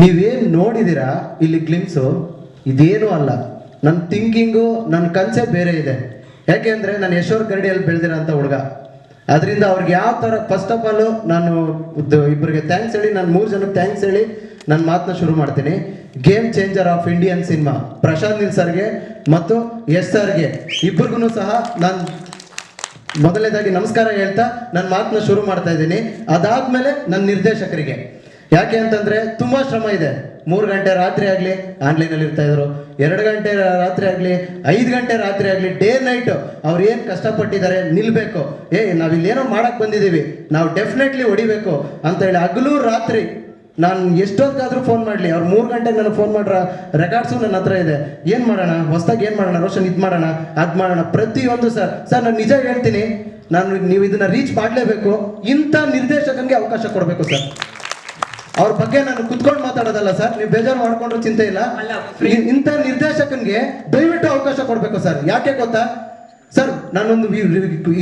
ನೀವೇನು ನೋಡಿದ್ದೀರಾ ಇಲ್ಲಿ ಗ್ಲಿಮ್ಸು ಇದೇನೂ ಅಲ್ಲ. ನನ್ನ ಥಿಂಕಿಂಗು ನನ್ನ ಕನಸೇ ಬೇರೆ ಇದೆ. ಯಾಕೆ ಅಂದರೆ ನಾನು ಯಶೋರ್ ಗರಡಿಯಲ್ಲಿ ಬೆಳೆದಿರೋಂಥ ಹುಡುಗ. ಅದರಿಂದ ಅವ್ರಿಗೆ ಯಾವ ಥರ ಫಸ್ಟ್ ಆಫ್ ಆಲು ನಾನು ಇಬ್ಬರಿಗೆ ಥ್ಯಾಂಕ್ಸ್ ಹೇಳಿ, ನಾನು 3 ಜನಕ್ಕೆ ಥ್ಯಾಂಕ್ಸ್ ಹೇಳಿ ನನ್ನ ಮಾತನ್ನ ಶುರು ಮಾಡ್ತೀನಿ. Game changer of Indian cinema Prashanth Neel ಸರ್ಗೆ ಮತ್ತು ಯಶ್ ಸರ್ಗೆ ಇಬ್ಬರಿಗೂ ಸಹ ನಾನು ಮೊದಲನೇದಾಗಿ ನಮಸ್ಕಾರ ಹೇಳ್ತಾ ನನ್ನ ಮಾತನ್ನ ಶುರು ಮಾಡ್ತಾ ಇದ್ದೀನಿ. ಅದಾದಮೇಲೆ ನನ್ನ ನಿರ್ದೇಶಕರಿಗೆ, ಯಾಕೆ ಅಂತಂದರೆ ತುಂಬ ಶ್ರಮ ಇದೆ. 3 ಗಂಟೆ ರಾತ್ರಿ ಆಗಲಿ ಆನ್ಲೈನಲ್ಲಿ ಇರ್ತಾಯಿದ್ರು, 2 ಗಂಟೆ ರಾತ್ರಿ ಆಗಲಿ 5 ಗಂಟೆ ರಾತ್ರಿ ಆಗಲಿ ಡೇ ನೈಟ್ ಅವ್ರು ಏನು ಕಷ್ಟಪಟ್ಟಿದ್ದಾರೆ. ನಿಲ್ಲಬೇಕು, ನಾವಿಲ್ಲೇನೋ ಮಾಡೋಕ್ಕೆ ಬಂದಿದ್ದೀವಿ, ನಾವು ಡೆಫಿನೆಟ್ಲಿ ಹೊಡಿಬೇಕು ಅಂತ ಹೇಳಿ ಹಗಲು ರಾತ್ರಿ ನಾನು ಎಷ್ಟೊತ್ತಾದರೂ ಫೋನ್ ಮಾಡಲಿ, ಅವ್ರು 3 ಗಂಟೆಗೆ ನನಗೆ ಫೋನ್ ಮಾಡ್ರ ರೆಕಾರ್ಡ್ಸು ನನ್ನ ಹತ್ರ ಇದೆ. ಏನು ಮಾಡೋಣ, ಹೊಸ್ದಾಗಿ ಏನು ಮಾಡೋಣ, ರೋಷನ್ ಇದು ಮಾಡೋಣ ಅದು ಮಾಡೋಣ, ಪ್ರತಿಯೊಂದು ಸರ್ ನಾನು ನಿಜ ಹೇಳ್ತೀನಿ, ನೀವು ಇದನ್ನು ರೀಚ್ ಮಾಡಲೇಬೇಕು. ಇಂಥ ನಿರ್ದೇಶಕನಿಗೆ ಅವಕಾಶ ಕೊಡಬೇಕು ಸರ್. ಅವ್ರ ಬಗ್ಗೆ ನಾನು ಕುತ್ಕೊಂಡು ಮಾತಾಡೋದಲ್ಲ ಸರ್, ನೀವು ಬೇಜಾರು ಮಾಡ್ಕೊಂಡ್ರು ಚಿಂತೆ ಇಲ್ಲ. ಇಂಥ ನಿರ್ದೇಶಕನಿಗೆ ದಯವಿಟ್ಟು ಅವಕಾಶ ಕೊಡಬೇಕು ಸರ್. ಯಾಕೆ ಗೊತ್ತಾ ಸರ್, ನಾನೊಂದು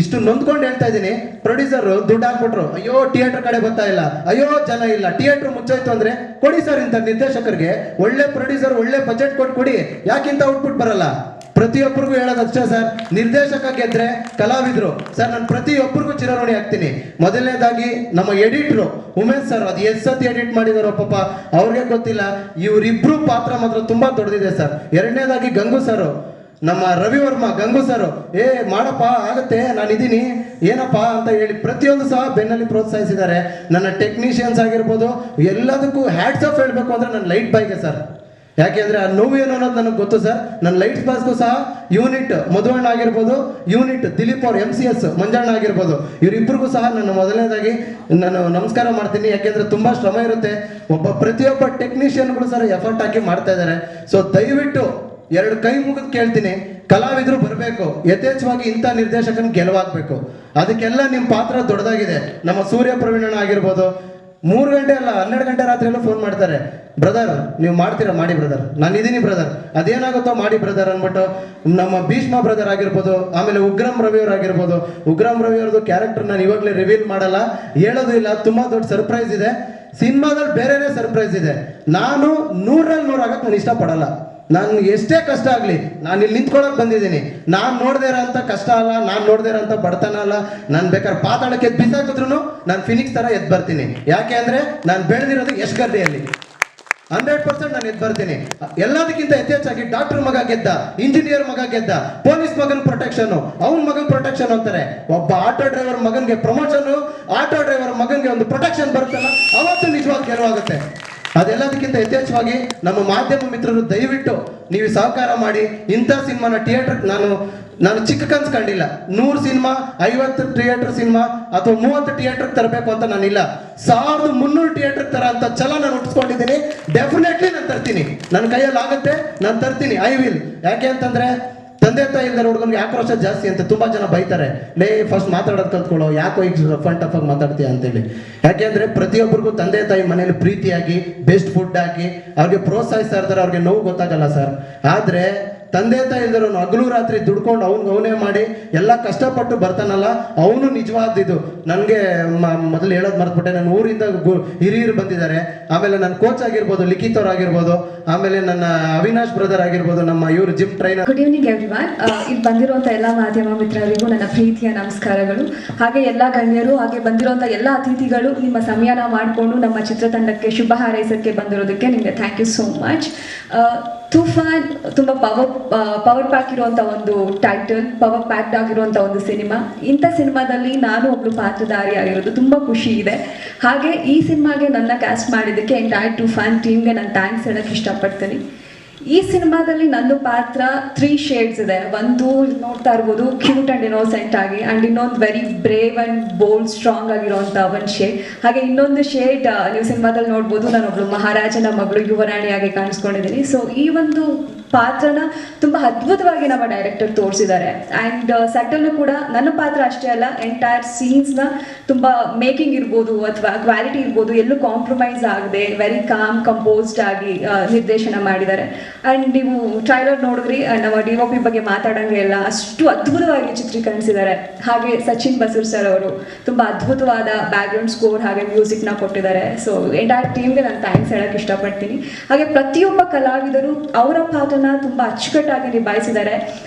ಇಷ್ಟು ನೊಂದ್ಕೊಂಡು ಹೇಳ್ತಾ ಇದ್ದೀನಿ. ಪ್ರೊಡ್ಯೂಸರ್ ದುಡ್ಡು ಹಾಕ್ಬಿಟ್ರು, ಅಯ್ಯೋ ಥಿಯೇಟರ್ ಕಡೆ ಬರ್ತಾ ಇಲ್ಲ, ಅಯ್ಯೋ ಜನ ಇಲ್ಲ, ಥಿಯೇಟರ್ ಮುಚ್ಚೋಯ್ತು ಅಂದ್ರೆ ಕೊಡಿ ಸರ್. ಇಂಥ ನಿರ್ದೇಶಕರಿಗೆ ಒಳ್ಳೆ ಪ್ರೊಡ್ಯೂಸರ್ ಒಳ್ಳೆ ಬಜೆಟ್ ಕೊಟ್ಟು ಕೊಡಿ. ಯಾಕಿಂತ ಔಟ್ಪುಟ್ ಬರಲ್ಲ? ಪ್ರತಿಯೊಬ್ಬರಿಗೂ ಹೇಳೋದು ಅಷ್ಟೇ ಸರ್, ನಿರ್ದೇಶಕ ಗೆದ್ರೆ ಕಲಾವಿದರು ಸರ್. ನಾನು ಪ್ರತಿಯೊಬ್ಬರಿಗೂ ಚಿರಋಣಿ ಆಗ್ತೀನಿ. ಮೊದಲನೇದಾಗಿ ನಮ್ಮ ಎಡಿಟ್ರು ಉಮೇಶ್ ಸರ್, ಅದು ಎಷ್ಟು ಸತಿ ಎಡಿಟ್ ಮಾಡಿದಾರೋ ಪಾಪ ಅವ್ರಿಗೆ ಗೊತ್ತಿಲ್ಲ. ಇವರಿಬ್ರು ಪಾತ್ರ ಮಾತ್ರ ತುಂಬಾ ದೊಡ್ಡದಿದೆ ಸರ್. ಎರಡನೇದಾಗಿ ಗಂಗು ಸರ್, ನಮ್ಮ ರವಿವರ್ಮ ಗಂಗು ಸರ್, ಮಾಡಪ್ಪ ಆಗತ್ತೆ ನಾನಿದ್ದೀನಿ ಏನಪ್ಪಾ ಅಂತ ಹೇಳಿ ಪ್ರತಿಯೊಂದು ಸಹ ಬೆನ್ನಲ್ಲಿ ಪ್ರೋತ್ಸಾಹಿಸಿದ್ದಾರೆ. ನನ್ನ ಟೆಕ್ನಿಷಿಯನ್ಸ್ ಆಗಿರ್ಬೋದು, ಎಲ್ಲದಕ್ಕೂ ಹ್ಯಾಟ್ಸ್ ಆಫ್ ಹೇಳಬೇಕು ಅಂದ್ರೆ ನನ್ನ ಲೈಟ್ ಬಾಯ್ಗೆ ಸರ್. ಯಾಕೆ ಅಂದರೆ ಆ ನೋವು ಏನು ಅನ್ನೋದು ನನಗೆ ಗೊತ್ತು ಸರ್. ನನ್ನ ಲೈಟ್ಸ್ ಬಾಸ್ಗೂ ಸಹ ಯೂನಿಟ್ ಮಧುವಣ್ಣ ಆಗಿರ್ಬೋದು, ಯೂನಿಟ್ ದಿಲೀಪ್ ಅವ್ರ MCS ಮಂಜಣ್ಣ ಆಗಿರ್ಬೋದು, ಇವರಿಬ್ಬರಿಗೂ ಸಹ ನಾನು ಮೊದಲನೇದಾಗಿ ನಾನು ನಮಸ್ಕಾರ ಮಾಡ್ತೀನಿ. ಯಾಕೆಂದರೆ ತುಂಬ ಶ್ರಮ ಇರುತ್ತೆ. ಪ್ರತಿಯೊಬ್ಬ ಟೆಕ್ನಿಷಿಯನ್ಗಳು ಸರ್ ಎಫರ್ಟ್ ಹಾಕಿ ಮಾಡ್ತಾ ಇದ್ದಾರೆ. ಸೊ ದಯವಿಟ್ಟು 2 ಕೈ ಮುಗಿದು ಕೇಳ್ತೀನಿ, ಕಲಾವಿದರು ಬರಬೇಕು, ಯಥೇಚ್ಛವಾಗಿ ಇಂಥ ನಿರ್ದೇಶಕನ ಗೆಲುವಾಗಬೇಕು. ಅದಕ್ಕೆಲ್ಲ ನಿಮ್ಮ ಪಾತ್ರ ದೊಡ್ಡದಾಗಿದೆ. ನಮ್ಮ ಸೂರ್ಯ ಪ್ರವೀಣಣ್ಣ ಆಗಿರ್ಬೋದು, 3 ಗಂಟೆ ಅಲ್ಲ 12 ಗಂಟೆ ರಾತ್ರಿ ಎಲ್ಲ ಫೋನ್ ಮಾಡ್ತಾರೆ, ಬ್ರದರ್ ನೀವು ಮಾಡ್ತೀರಾ ಮಾಡಿ ಬ್ರದರ್, ನಾನು ಇದೀನಿ ಬ್ರದರ್, ಅದೇನಾಗುತ್ತೋ ಮಾಡಿ ಬ್ರದರ್ ಅಂದ್ಬಿಟ್ಟು. ನಮ್ಮ ಭೀಷ್ಮ ಬ್ರದರ್ ಆಗಿರ್ಬೋದು, ಆಮೇಲೆ ಉಗ್ರಂ ರವಿ ಅವ್ರು ಆಗಿರ್ಬೋದು. ಉಗ್ರಂ ರವಿ ಅವ್ರದ್ದು ಕ್ಯಾರೆಕ್ಟರ್ ನಾನು ಇವಾಗಲೇ ರಿವೀಲ್ ಮಾಡಲ್ಲ, ಹೇಳೋದು ಇಲ್ಲ, ತುಂಬ ದೊಡ್ಡ ಸರ್ಪ್ರೈಸ್ ಇದೆ ಸಿನಿಮಾದಲ್ಲಿ. ಬೇರೆನೇ ಸರ್ಪ್ರೈಸ್ ಇದೆ. ನಾನು 100ರಲ್ಲಿ 100 ಆಗಕ್ಕೆ ನಾನು ಇಷ್ಟಪಡಲ್ಲ. ನಾನು ಎಷ್ಟೇ ಕಷ್ಟ ಆಗಲಿ ನಾನು ಇಲ್ಲಿ ನಿಂತ್ಕೊಳ್ಳೋಕೆ ಬಂದಿದ್ದೀನಿ. ನಾನು ನೋಡದೇ ಇರೋಂಥ ಕಷ್ಟ ಅಲ್ಲ, ನಾನು ನೋಡದೇ ಇರೋಂಥ ಬಡತನ ಅಲ್ಲ. ನಾನು ಬೇಕಾದ್ರೆ ಪಾತಾಳಕ್ಕೆ ಎದ್ದು ಬಿಸಾಕಿದ್ರು ನಾನು ಫಿನಿಕ್ಸ್ ಥರ ಎದ್ದು ಬರ್ತೀನಿ. ಯಾಕೆ ಅಂದರೆ ನಾನು ಬೆಳೆದಿರೋದು ಯಶ್ ಗರ್ಡಿಯಲ್ಲಿ 100% ನಾನು ಎದ್ದು ಬರ್ತೀನಿ. ಎಲ್ಲದಕ್ಕಿಂತ ಯಥೇಚ್ಛಾಗಿ ಡಾಕ್ಟರ್ ಮಗ ಗೆದ್ದ, ಇಂಜಿನಿಯರ್ ಮಗ ಗೆದ್ದ, ಪೊಲೀಸ್ ಮಗನ ಪ್ರೊಟೆಕ್ಷನ್, ಅವನ ಮಗನ ಪ್ರೊಟೆಕ್ಷನ್ ಅಂತಾರೆ. ಒಬ್ಬ ಆಟೋ ಡ್ರೈವರ್ ಮಗನಿಗೆ ಪ್ರಮೋಷನ್, ಆಟೋ ಡ್ರೈವರ್ ಮಗನಿಗೆ ಒಂದು ಪ್ರೊಟೆಕ್ಷನ್ ಬರುತ್ತಲ್ಲ, ಅವತ್ತು ನಿಜವಾಗಿ ಗೆಲುವಾಗುತ್ತೆ. ಅದೆಲ್ಲದಕ್ಕಿಂತ ಯಥೇಚ್ಛವಾಗಿ ನಮ್ಮ ಮಾಧ್ಯಮ ಮಿತ್ರರು ದಯವಿಟ್ಟು ನೀವು ಸಹಕಾರ ಮಾಡಿ. ಇಂಥ ಸಿನಿಮಾನ ಥಿಯೇಟರ್ ನಾನು ಚಿಕ್ಕ ಕನ್ಸು ಕಂಡಿಲ್ಲ. 100 ಸಿನಿಮಾ, 50 ಥಿಯೇಟರ್ ಸಿನಿಮಾ ಅಥವಾ 30 ಥಿಯೇಟರ್ಗೆ ತರಬೇಕು ಅಂತ ನಾನಿಲ್ಲ. 1300 ಥಿಯೇಟರ್ಗೆ ತರ ಅಂತ ಛಲ ನಾನು ಹುಟ್ಟಿಸ್ಕೊಂಡಿದ್ದೀನಿ. ಡೆಫಿನೆಟ್ಲಿ ನಾನು ತರ್ತೀನಿ, ನನ್ನ ಕೈಯಲ್ಲಿ ಆಗುತ್ತೆ, ನಾನು ತರ್ತೀನಿ, ಐ ವಿಲ್. ಯಾಕೆ ಅಂತಂದ್ರೆ ತಂದೆ ತಾಯಿ ಇಲ್ಲದ ಹುಡುಗನಿಗೆ ಆಕ್ರೋಶ ಜಾಸ್ತಿ ಅಂತ ತುಂಬಾ ಜನ ಬೈತಾರೆ. ಫಸ್ಟ್ ಮಾತಾಡೋದು ಕಲ್ತ್ಕೊಳ್ಳೋ, ಯಾಕೋ ಈಗ ರಫ್ ಅಂಡ್ ಟಫ್ ಆಗಿ ಮಾತಾಡ್ತೀಯ ಅಂತೇಳಿ. ಯಾಕೆಂದ್ರೆ ಪ್ರತಿಯೊಬ್ಬರಿಗೂ ತಂದೆ ತಾಯಿ ಮನೇಲಿ ಪ್ರೀತಿಯಾಗಿ ಬೆಸ್ಟ್ ಫುಡ್ ಹಾಕಿ ಅವ್ರಿಗೆ ಪ್ರೋತ್ಸಾಹಿಸ್ತಾ ಇರ್ತಾರೆ. ಅವ್ರಿಗೆ ನೋವು ಗೊತ್ತಾಗಲ್ಲ ಸರ್. ಆದ್ರೆ ತಂದೆ ತಾಯಿ ಇಲ್ದಿರೋನು ಹಗಲು ರಾತ್ರಿ ದುಡ್ಕೊಂಡು ಅವನೇ ಮಾಡಿ ಎಲ್ಲ ಕಷ್ಟಪಟ್ಟು ಬರ್ತಾನಲ್ಲ, ಅವನು ನಿಜವಾದಿದ್ದು. ನನಗೆ ಮೊದಲು ಹೇಳೋದು ಮರ್ತ್ಬಿಟ್ಟೆ, ನನ್ನ ಊರಿಂದ ಹಿರಿಯರು ಬಂದಿದ್ದಾರೆ. ಆಮೇಲೆ ನನ್ನ ಕೋಚ್ ಆಗಿರ್ಬೋದು ಲಿಖಿತ್ ಅವ್ರು ಆಗಿರ್ಬೋದು, ಆಮೇಲೆ ನನ್ನ ಅವಿನಾಶ್ ಬ್ರದರ್ ಆಗಿರ್ಬೋದು, ನಮ್ಮ ಇವರು gym trainer. Good evening everyone. ಇಲ್ಲಿ ಬಂದಿರುವಂಥ ಎಲ್ಲ ಮಾಧ್ಯಮ ಮಿತ್ರರಿಗೂ ನನ್ನ ಪ್ರೀತಿಯ ನಮಸ್ಕಾರಗಳು. ಹಾಗೆ ಎಲ್ಲ ಗಣ್ಯರು, ಹಾಗೆ ಬಂದಿರುವಂಥ ಎಲ್ಲ ಅತಿಥಿಗಳು ನಿಮ್ಮ ಸಮಯನ ಮಾಡಿಕೊಂಡು ನಮ್ಮ ಚಿತ್ರತಂಡಕ್ಕೆ ಶುಭ ಹಾರೈಸಕ್ಕೆ ಬಂದಿರೋದಕ್ಕೆ ನಿಮಗೆ thank you so much. Toofan ತುಂಬ ಪವರ್ ಪ್ಯಾಕ್ ಇರುವಂಥ ಒಂದು ಟೈಟಲ್, ಪವರ್ ಪ್ಯಾಕ್ಡ್ ಆಗಿರುವಂಥ ಒಂದು ಸಿನಿಮಾ. ಇಂಥ ಸಿನಿಮಾದಲ್ಲಿ ನಾನು ಒಬ್ಬಳು ಪಾತ್ರಧಾರಿ ಆಗಿರೋದು ತುಂಬ ಖುಷಿ ಇದೆ. ಹಾಗೆ ಈ ಸಿನಿಮಾಗೆ ನನ್ನ ಕ್ಯಾಸ್ಟ್ ಮಾಡಿದ್ದಕ್ಕೆ ಎಂಟೈರ್ ತೂಫಾನ್ ಟೀಮ್ಗೆ ನಾನು ಥ್ಯಾಂಕ್ಸ್ ಹೇಳೋಕ್ಕೆ ಇಷ್ಟಪಡ್ತೀನಿ. ಈ ಸಿನಿಮಾದಲ್ಲಿ ನನ್ನ ಪಾತ್ರ 3 ಶೇಡ್ಸ್ ಇದೆ. ಒಂದು ನೋಡ್ತಾ ಇರ್ಬೋದು ಕ್ಯೂಟ್ ಆ್ಯಂಡ್ ಇನೋಸೆಂಟ್ ಆಗಿ, ಆ್ಯಂಡ್ ಇನ್ನೊಂದು very brave and bold strong ಆಗಿರೋಂಥ ಒಂದು ಶೇಡ್. ಹಾಗೆ ಇನ್ನೊಂದು ಶೇಡ್ ನೀವು ಸಿನಿಮಾದಲ್ಲಿ ನೋಡ್ಬೋದು, ನಾನೊಬ್ಳು ಮಹಾರಾಜನ ಮಗಳು ಯುವರಾಣಿಯಾಗಿ ಕಾಣಿಸ್ಕೊಂಡಿದ್ದೀನಿ. ಸೊ ಈ ಒಂದು ಪಾತ್ರನ ತುಂಬ ಅದ್ಭುತವಾಗಿ ನಮ್ಮ ಡೈರೆಕ್ಟರ್ ತೋರಿಸಿದ್ದಾರೆ. ಆ್ಯಂಡ್ ಸೆಟಲ್ಲೂ ಕೂಡ ನನ್ನ ಪಾತ್ರ ಅಷ್ಟೇ ಅಲ್ಲ, ಎಂಟೈರ್ ಸೀನ್ಸ್ನ ತುಂಬ ಮೇಕಿಂಗ್ ಇರ್ಬೋದು ಅಥವಾ ಕ್ವಾಲಿಟಿ ಇರ್ಬೋದು ಎಲ್ಲೂ ಕಾಂಪ್ರಮೈಸ್ ಆಗದೆ ವೆರಿ ಕಾಮ್ ಕಂಪೋಸ್ಡ್ ಆಗಿ ನಿರ್ದೇಶನ ಮಾಡಿದ್ದಾರೆ. ಆ್ಯಂಡ್ ನೀವು ಟ್ರೈಲರ್ ನೋಡಿದ್ರಿ, ನಮ್ಮ DOP ಬಗ್ಗೆ ಮಾತಾಡೋಂಗೆ ಎಲ್ಲ ಅಷ್ಟು ಅದ್ಭುತವಾಗಿ ಚಿತ್ರೀಕರಿಸಿದ್ದಾರೆ. ಹಾಗೆ ಸಚಿನ್ ಬಸೂರ್ ಸರ್ ಅವರು ತುಂಬ ಅದ್ಭುತವಾದ ಬ್ಯಾಕ್ಗ್ರೌಂಡ್ ಸ್ಕೋರ್ ಹಾಗೆ ಮ್ಯೂಸಿಕ್ನ ಕೊಟ್ಟಿದ್ದಾರೆ. ಸೊ ಎಂಟೈರ್ ಟೀಮ್ಗೆ ನಾನು ಥ್ಯಾಂಕ್ಸ್ ಹೇಳೋಕ್ಕೆ ಇಷ್ಟಪಡ್ತೀನಿ. ಹಾಗೆ ಪ್ರತಿಯೊಬ್ಬ ಕಲಾವಿದರು ಅವರ ಪಾತ್ರನ ತುಂಬ ಅಚ್ಚುಕಟ್ಟಾಗಿ ನಿಭಾಯಿಸಿದ್ದಾರೆ.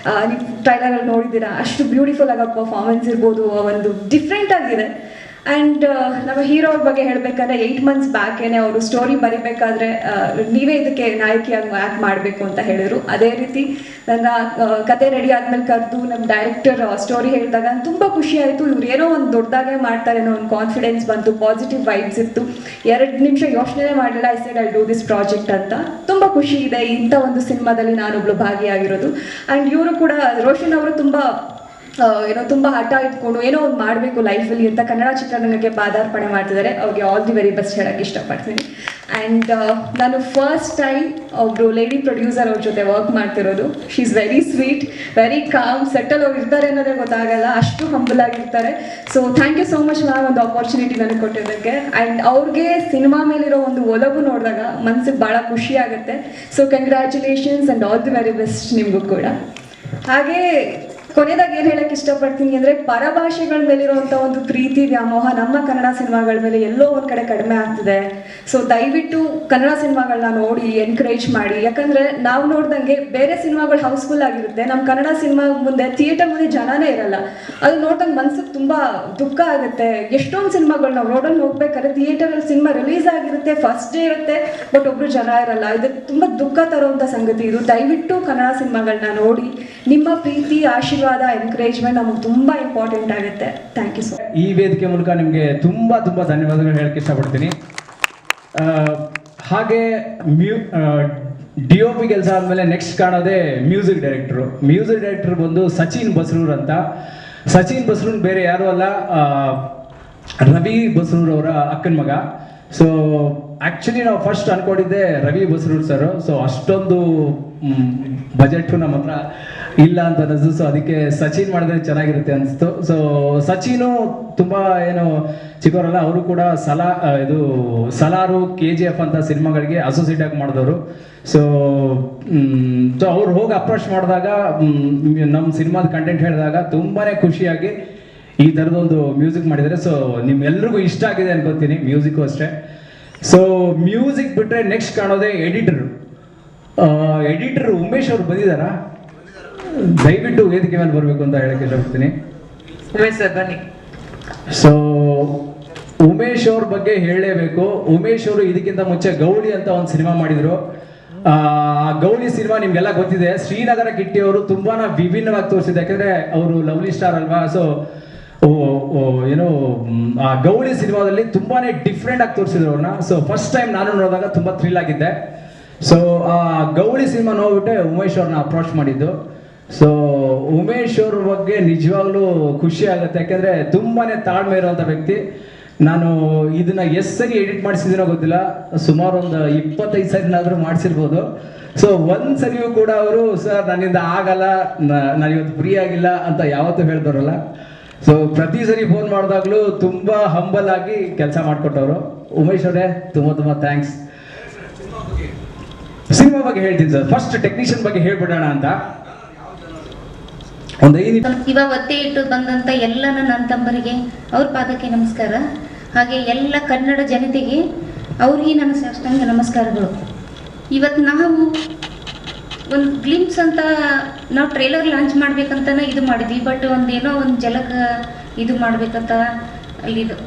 ನೀವು ಟ್ರೈಲರಲ್ಲಿ ನೋಡಿದ್ದೀರಾ, ಅಷ್ಟು ಬ್ಯೂಟಿಫುಲ್ ಆಗ ಪರ್ಫಾರ್ಮೆನ್ಸ್ ಇರ್ಬೋದು, ಒಂದು ಡಿಫ್ರೆಂಟ್ ಆಗಿದೆ. ಆ್ಯಂಡ್ ನಮ್ಮ ಹೀರೋ ಅವ್ರ ಬಗ್ಗೆ ಹೇಳಬೇಕಂದ್ರೆ 8 months ಬ್ಯಾಕೇನೆ ಅವರು ಸ್ಟೋರಿ ಬರಿಬೇಕಾದ್ರೆ ನೀವೇ ಇದಕ್ಕೆ ನಾಯಕಿಯಾಗಿ ಆ್ಯಕ್ಟ್ ಮಾಡಬೇಕು ಅಂತ ಹೇಳಿದರು. ಅದೇ ರೀತಿ ನನ್ನ ಕತೆ ರೆಡಿ ಆದ್ಮೇಲೆ ಕರೆದು ನಮ್ಮ ಡೈರೆಕ್ಟರ್ ಸ್ಟೋರಿ ಹೇಳಿದಾಗ ತುಂಬ ಖುಷಿ ಆಯಿತು. ಇವ್ರು ಏನೋ ಒಂದು ದೊಡ್ಡದಾಗೆ ಮಾಡ್ತಾರೆ ಅನ್ನೋ ಒಂದು ಕಾನ್ಫಿಡೆನ್ಸ್ ಬಂತು, ಪಾಸಿಟಿವ್ ವೈಬ್ಸ್ ಇತ್ತು. 2 ನಿಮಿಷ ಯೋಚನೆ ಮಾಡಲಿಲ್ಲ, I said I do this project ಅಂತ. ತುಂಬ ಖುಷಿ ಇದೆ ಇಂಥ ಒಂದು ಸಿನಿಮಾದಲ್ಲಿ ನಾನೊಬ್ಳು ಭಾಗಿಯಾಗಿರೋದು. ಆ್ಯಂಡ್ ಇವರು ಕೂಡ ರೋಷನ್ ಅವರು ತುಂಬ ಹಠ ಇಟ್ಕೊಂಡು ಏನೋ ಒಂದು ಮಾಡಬೇಕು ಲೈಫಲ್ಲಿ ಅಂತ ಕನ್ನಡ ಚಿತ್ರರಂಗಕ್ಕೆ ಪಾದಾರ್ಪಣೆ ಮಾಡ್ತಿದ್ದಾರೆ. ಅವ್ರಿಗೆ ಆಲ್ ದಿ ವೆರಿ ಬೆಸ್ಟ್ ಹೇಳೋಕ್ಕೆ ಇಷ್ಟಪಡ್ತೀನಿ. ಆ್ಯಂಡ್ ನಾನು ಫಸ್ಟ್ ಟೈಮ್ ಒಬ್ಬರು ಲೇಡಿ ಪ್ರೊಡ್ಯೂಸರ್ ಅವ್ರ ಜೊತೆ ವರ್ಕ್ ಮಾಡ್ತಿರೋದು. She is very sweet, very calm, settle ಅವ್ರು ಇರ್ತಾರೆ ಅನ್ನೋದೇ ಗೊತ್ತಾಗಲ್ಲ, ಅಷ್ಟು ಹಂಬಲ್ ಆಗಿರ್ತಾರೆ. So thank you so much ma'am ಒಂದು ಆಪರ್ಚುನಿಟಿ ನನಗೆ ಕೊಟ್ಟಿದ್ದಕ್ಕೆ. ಆ್ಯಂಡ್ ಅವ್ರಿಗೆ ಸಿನಿಮಾ ಮೇಲಿರೋ ಒಂದು ಒಲವು ನೋಡಿದಾಗ ಮನಸ್ಸಿಗೆ ಭಾಳ ಖುಷಿ ಆಗುತ್ತೆ. So congratulations and all the very best ನಿಮಗೂ ಕೂಡ. ಹಾಗೆ ಕೊನೆಯದಾಗಿ ಏನು ಹೇಳಕ್ಕೆ ಇಷ್ಟಪಡ್ತೀನಿ ಅಂದರೆ, ಪರಭಾಷೆಗಳ ಮೇಲಿರುವಂಥ ಒಂದು ಪ್ರೀತಿ ವ್ಯಾಮೋಹ ನಮ್ಮ ಕನ್ನಡ ಸಿನಿಮಾಗಳ ಮೇಲೆ ಎಲ್ಲೋ ಒಂದು ಕಡೆ ಕಡಿಮೆ ಆಗ್ತಿದೆ. ಸೊ ದಯವಿಟ್ಟು ಕನ್ನಡ ಸಿನಿಮಾಗಳನ್ನ ನೋಡಿ ಎನ್ಕರೇಜ್ ಮಾಡಿ. ಯಾಕಂದರೆ ನಾವು ನೋಡ್ದಂಗೆ ಬೇರೆ ಸಿನಿಮಾಗಳು ಹೌಸ್ಫುಲ್ ಆಗಿರುತ್ತೆ, ನಮ್ಮ ಕನ್ನಡ ಸಿನಿಮಾ ಮುಂದೆ ಥಿಯೇಟರ್ ಮುಂದೆ ಜನನೇ ಇರಲ್ಲ. ಅದು ನೋಡ್ದಂಗೆ ಮನ್ಸಿಗೆ ತುಂಬ ದುಃಖ ಆಗುತ್ತೆ. ಎಷ್ಟೊಂದು ಸಿನಿಮಾಗಳು ನಾವು ರೋಡಲ್ಲಿ ಹೋಗ್ಬೇಕಾದ್ರೆ ಥಿಯೇಟರಲ್ಲಿ ಸಿನಿಮಾ ರಿಲೀಸ್ ಆಗಿರುತ್ತೆ, ಫಸ್ಟ್ ಡೇ ಇರುತ್ತೆ, ಬಟ್ ಒಬ್ಬರು ಜನ ಇರಲ್ಲ. ಇದು ತುಂಬ ದುಃಖ ತರುವಂಥ ಸಂಗತಿ ಇದು. ದಯವಿಟ್ಟು ಕನ್ನಡ ಸಿನಿಮಾಗಳನ್ನ ನೋಡಿ. ನಿಮ್ಮ ಪ್ರೀತಿ, ಆಶೀರ್ವಾದ, ಎನ್ಕರೇಜ್ಮೆಂಟ್ ನಮಗೆ ತುಂಬ ಇಂಪಾರ್ಟೆಂಟ್ ಆಗುತ್ತೆ. Thank you so much. ಈ ವೇದಿಕೆ ಮೂಲಕ ನಿಮಗೆ ತುಂಬ ಧನ್ಯವಾದಗಳು ಹೇಳಕ್ಕೆ ಇಷ್ಟಪಡ್ತೀನಿ. ಹಾಗೆ DOP ಕೆಲಸ ಆದಮೇಲೆ ನೆಕ್ಸ್ಟ್ ಕಾಣೋದೇ ಮ್ಯೂಸಿಕ್ ಡೈರೆಕ್ಟರ್ ಬಂದು ಸಚಿನ್ ಬಸ್ರೂರ್ ಅಂತ. ಸಚಿನ್ ಬಸ್ರೂರ್ ಬೇರೆ ಯಾರು ಅಲ್ಲ, ರವಿ ಬಸ್ರೂರ್ ಅವರ ಅಕ್ಕನ ಮಗ. ಸೊ ಆ್ಯಕ್ಚುಲಿ ನಾವು ಫಸ್ಟ್ ಅನ್ಕೊಂಡಿದ್ದೆ ರವಿ ಬಸ್ರೂರ್ ಸರ್. ಸೊ ಅಷ್ಟೊಂದು ಬಜೆಟ್ ನಮ್ಮ ಹತ್ರ ಇಲ್ಲ ಅಂತ ಅನ್ನಿಸ್ತು. ಸೊ ಅದಕ್ಕೆ ಸಚಿನ್ ಮಾಡಿದ್ರೆ ಚೆನ್ನಾಗಿರುತ್ತೆ ಅನಿಸ್ತು. ಸೊ ಸಚಿನು ತುಂಬ ಏನು ಚಿಕ್ಕವರಲ್ಲ, ಅವರು ಕೂಡ ಸಲಾರು KGF ಅಂತ ಸಿನಿಮಾಗಳಿಗೆ ಅಸೋಸಿಯೇಟ್ ಆಗಿ ಮಾಡಿದವರು. ಸೊ ಅವ್ರು ಹೋಗಿ ಅಪ್ರೋಚ್ ಮಾಡಿದಾಗ ನಮ್ಮ ಸಿನಿಮಾದ ಕಂಟೆಂಟ್ ಹೇಳಿದಾಗ ತುಂಬಾ ಖುಷಿಯಾಗಿ ಈ ಥರದೊಂದು ಮ್ಯೂಸಿಕ್ ಮಾಡಿದ್ದಾರೆ. ಸೊ ನಿಮ್ಮೆಲ್ರಿಗೂ ಇಷ್ಟ ಆಗಿದೆ ಅನ್ಕೋತೀನಿ, ಮ್ಯೂಸಿಕ್ಕು ಅಷ್ಟೇ. ಸೊ ಮ್ಯೂಸಿಕ್ ಬಿಟ್ಟರೆ ನೆಕ್ಸ್ಟ್ ಕಾಣೋದೇ ಎಡಿಟರ್ ಉಮೇಶ್ ಅವ್ರು ಬಂದಿದ್ದಾರಾ? ದಯವಿಟ್ಟು ವೇದಿಕೆ ಮೇಲೆ ಬರಬೇಕು ಅಂತ ಹೇಳಕ್ಕೆ ಇಷ್ಟಪಡ್ತೀನಿ. ಉಮೇಶ್ ಸರ್ ಬನ್ನಿ. ಸೊ ಉಮೇಶ್ ಅವ್ರ ಬಗ್ಗೆ ಹೇಳಲೇಬೇಕು. ಉಮೇಶ್ ಅವರು ಇದಕ್ಕಿಂತ ಮುಂಚೆ ಗೌಳಿ ಅಂತ ಒಂದು ಸಿನಿಮಾ ಮಾಡಿದ್ರು. ಆ ಗೌಳಿ ಸಿನಿಮಾ ನಿಮ್ಗೆಲ್ಲ ಗೊತ್ತಿದೆ. ಶ್ರೀನಗರ ಕಿಟ್ಟಿ ಅವರು ತುಂಬಾ ವಿಭಿನ್ನವಾಗಿ ತೋರಿಸಿದೆ, ಯಾಕಂದ್ರೆ ಅವರು ಲವ್ಲಿ ಸ್ಟಾರ್ ಅಲ್ವಾ. ಸೊ ಏನೋ ಆ ಗೌಳಿ ಸಿನಿಮಾದಲ್ಲಿ ತುಂಬಾನೇ ಡಿಫ್ರೆಂಟ್ ಆಗಿ ತೋರಿಸಿದ್ರು ಅವ್ರನ್ನ. ಸೊ ಫಸ್ಟ್ ಟೈಮ್ ನಾನು ನೋಡಿದಾಗ ತುಂಬಾ ಥ್ರಿಲ್ ಆಗಿದ್ದೆ. ಸೊ ಆ ಗೌಳಿ ಸಿನಿಮಾ ನೋಡ್ಬಿಟ್ಟೆ ಉಮೇಶ್ ಅವ್ರನ್ನ ಅಪ್ರೋಚ್ ಮಾಡಿದ್ದು. ಸೊ ಉಮೇಶ್ ಅವ್ರ ಬಗ್ಗೆ ನಿಜವಾಗ್ಲೂ ಖುಷಿ ಆಗುತ್ತೆ, ಯಾಕೆಂದ್ರೆ ತುಂಬಾನೇ ತಾಳ್ಮೆ ಇರುವಂತ ವ್ಯಕ್ತಿ. ನಾನು ಇದನ್ನ ಎಷ್ಟು ಸರಿ ಎಡಿಟ್ ಮಾಡಿಸಿದಿನೋ ಗೊತ್ತಿಲ್ಲ, ಸುಮಾರು ಒಂದು 25 ಸರಿನಾದ್ರೂ ಮಾಡಿಸಿರ್ಬೋದು. ಸೊ ಒಂದ್ಸರಿಯೂ ಕೂಡ ಅವರು ಸರ್ ನನ್ನಿಂದ ಆಗಲ್ಲ, ನಾನು ಇವತ್ತು ಫ್ರೀ ಆಗಿಲ್ಲ ಅಂತ ಯಾವತ್ತೂ ಹೇಳ್ತಾರಲ್ಲ. ಸೊ ಪ್ರತಿ ಸರಿ ಫೋನ್ ಮಾಡಿದಾಗ್ಲೂ ತುಂಬಾ ಹಂಬಲ್ ಆಗಿ ಕೆಲಸ ಮಾಡಿಕೊಟ್ಟವರು. ಉಮೇಶ್ ಅವರೇ ತುಂಬಾ ಥ್ಯಾಂಕ್ಸ್. ಸಿನಿಮಾ ಬಗ್ಗೆ ಹೇಳ್ತೀನಿ ಸರ್. ಫಸ್ಟ್ ಟೆಕ್ನಿಷಿಯನ್ ಬಗ್ಗೆ ಹೇಳ್ಬಿಡೋಣ ಅಂತ ಒಂದು 5 ನಿಮಿಷ. ಇವಾಗ ಒತ್ತೆ ಇಟ್ಟು ಬಂದಂಥ ಎಲ್ಲ ನನ್ನ ಅಂತಂಬರಿಗೆ ಅವ್ರ ಪಾದಕ್ಕೆ ನಮಸ್ಕಾರ. ಹಾಗೆ ಎಲ್ಲ ಕನ್ನಡ ಜನತೆಗೆ ಅವ್ರಿಗೆ ನನ್ನ ಸಾಷ್ಟಾಂಗ ನಮಸ್ಕಾರಗಳು. ಇವತ್ತು ನಾವು ಒಂದು ಗ್ಲಿಮ್ಸ್ ಅಂತ ನಾವು ಟ್ರೇಲರ್ ಲಾಂಚ್ ಮಾಡ್ಬೇಕಂತನೇ ಇದು ಮಾಡಿದ್ವಿ. ಬಟ್ ಏನೋ ಒಂದು ಜಲಕ ಇದು ಮಾಡ್ಬೇಕಂತ ಅಲ್ಲಿದು.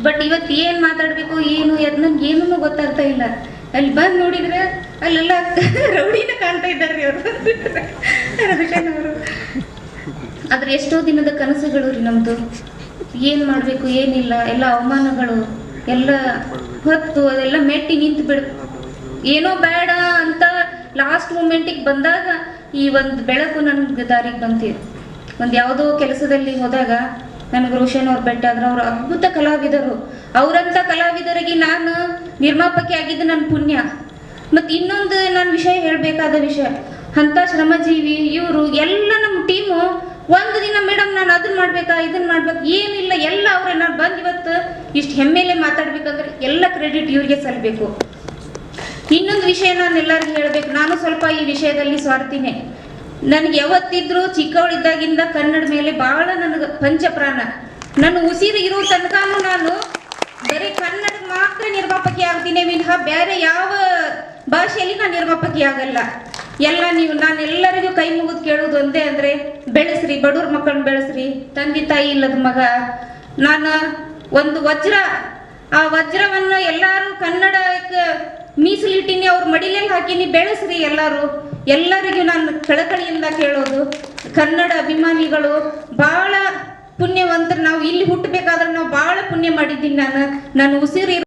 ಬಟ್ ಇವತ್ತು ಏನು ಮಾತಾಡಬೇಕು ಏನು ನನಗೆ ಏನೂ ಗೊತ್ತಾಗ್ತಾ ಇಲ್ಲ. ಅಲ್ಲಿ ಬಂದು ನೋಡಿದರೆ ಅಲ್ಲೆಲ್ಲ ರೌಡಿನ ಕಾಣ್ತಾ ಇದ್ದಾರೆ ಅವರು, ರೋಷನ್ ಅವರು. ಆದರೆ ಎಷ್ಟೋ ದಿನದ ಕನಸುಗಳು ರೀ ನಮ್ಮದು. ಏನು ಮಾಡಬೇಕು ಏನಿಲ್ಲ, ಎಲ್ಲ ಅವಮಾನಗಳು ಎಲ್ಲ ಹೊತ್ತು ಅದೆಲ್ಲ ಮೆಟ್ಟಿ ನಿಂತು ಏನೋ ಬೇಡ ಅಂತ ಲಾಸ್ಟ್ ಮೂಮೆಂಟಿಗೆ ಬಂದಾಗ ಈ ಒಂದು ಬೆಳಕು ನನಗೆ ದಾರಿಗೆ ಬಂತು. ಒಂದು ಯಾವುದೋ ಕೆಲಸದಲ್ಲಿ ಹೋದಾಗ ನನಗೆ ರೋಷನ್ ಅವ್ರು ಭೇಟಿ ಆದ್ರೆ ಅವರು ಅದ್ಭುತ ಕಲಾವಿದರು. ಅವರಂಥ ಕಲಾವಿದರಿಗೆ ನಾನು ನಿರ್ಮಾಪಕಿ ಆಗಿದ್ದು ನನ್ನ ಪುಣ್ಯ. ಮತ್ತು ಇನ್ನೊಂದು ನಾನು ವಿಷಯ ಹೇಳಬೇಕಾದ ವಿಷಯ, ಅಂಥ ಶ್ರಮಜೀವಿ ಇವರು ಎಲ್ಲ ನಮ್ಮ ಟೀಮು ಒಂದು ದಿನ ಮೇಡಮ್ ನಾನು ಅದನ್ನ ಮಾಡ್ಬೇಕಾ ಇದನ್ನ ಮಾಡ್ಬೇಕು ಏನಿಲ್ಲ, ಎಲ್ಲ ಅವರೇ. ನಾನು ಬಂದು ಇವತ್ತು ಇಷ್ಟು ಹೆಮ್ಮೆಲೆ ಮಾತಾಡ್ಬೇಕಂದ್ರೆ ಎಲ್ಲ ಕ್ರೆಡಿಟ್ ಇವ್ರಿಗೆ ಸಲ್ಲಬೇಕು. ಇನ್ನೊಂದು ವಿಷಯ ನಾನು ಎಲ್ಲರಿಗೂ ಹೇಳಬೇಕು, ನಾನು ಸ್ವಲ್ಪ ಈ ವಿಷಯದಲ್ಲಿ ಸ್ವಾರ್ಥಿನೇ. ನನಗೆ ಯಾವತ್ತಿದ್ರೂ ಚಿಕ್ಕವಳಿದ್ದಾಗಿಂದ ಕನ್ನಡ ಮೇಲೆ ಭಾಳ ನನಗೆ ಪಂಚಪ್ರಾಣ. ನನ್ನ ಉಸಿರು ಇರೋ ತನಕನೂ ನಾನು ಬರೀ ಕನ್ನಡ ಮಾತ್ರ ನಿರ್ಮಾಪಕಿ ಆಗ್ತೀನಿ ವಿನಃ ಬೇರೆ ಯಾವ ಭಾಷೆಯಲ್ಲಿ ನಾನು ನಿರ್ಮಾಪಕಿ ಆಗಲ್ಲ. ಎಲ್ಲ ನೀವು ನಾನು ಎಲ್ಲರಿಗೂ ಕೈ ಮುಗಿದು ಕೇಳೋದು ಒಂದೇ ಅಂದರೆ ಬೆಳೆಸ್ರಿ, ಬಡವ್ರ ಮಕ್ಕಳನ್ನ ಬೆಳೆಸ್ರಿ. ತಂದೆ ತಾಯಿ ಇಲ್ಲದ ಮಗ ನಾನು ಒಂದು ವಜ್ರ, ಆ ವಜ್ರವನ್ನು ಎಲ್ಲರೂ ಕನ್ನಡಕ್ಕೆ ಮೀಸಲಿಟ್ಟಿನಿ, ಅವ್ರ ಮಡಿಲಲ್ಲಿ ಹಾಕಿನಿ, ಬೆಳೆಸ್ರಿ ಎಲ್ಲರಿಗೂ ನಾನು ಕಳಕಳಿಯಿಂದ ಕೇಳೋದು. ಕನ್ನಡ ಅಭಿಮಾನಿಗಳು ಭಾಳ ಪುಣ್ಯವಂತರು. ನಾವು ಇಲ್ಲಿ ಹುಟ್ಟಬೇಕಾದ್ರೆ ನಾವು ಭಾಳ ಪುಣ್ಯ ಮಾಡಿದ್ದೀನಿ. ನಾನು ಉಸಿರು